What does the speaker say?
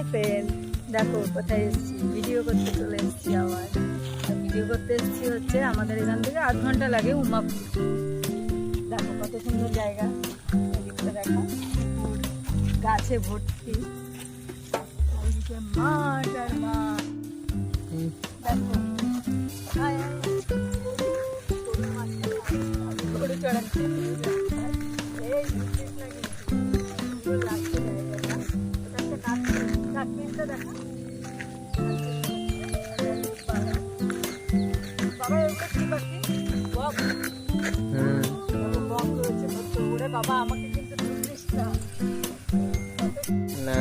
Friend, দেখো কোথায় এসেছি, ভিডিও করতে চলে এসেছি। আবার ভিডিও করতে এসেছি হচ্ছে আমাদের এখান থেকে 8 ঘন্টা লাগে উমাপুর। দেখো কত সুন্দর জায়গা, এদিকটা দেখো গাছে ভর্তি, ওইদিকে মাঠ আর মাঠ। দেখো হায় হায়, গরু মাঠটা গরু চড়াচ্ছে। এই বিশেষ লাগে, সুন্দর লাগছে জায়গাটা। ওটা একটা কাশ্মীরটা দেখা। বাবা ওটা কি পাখি? বক। বক রয়েছে। ওরে বাবা, আমাকে কিন্তু নির্দিষ্ট না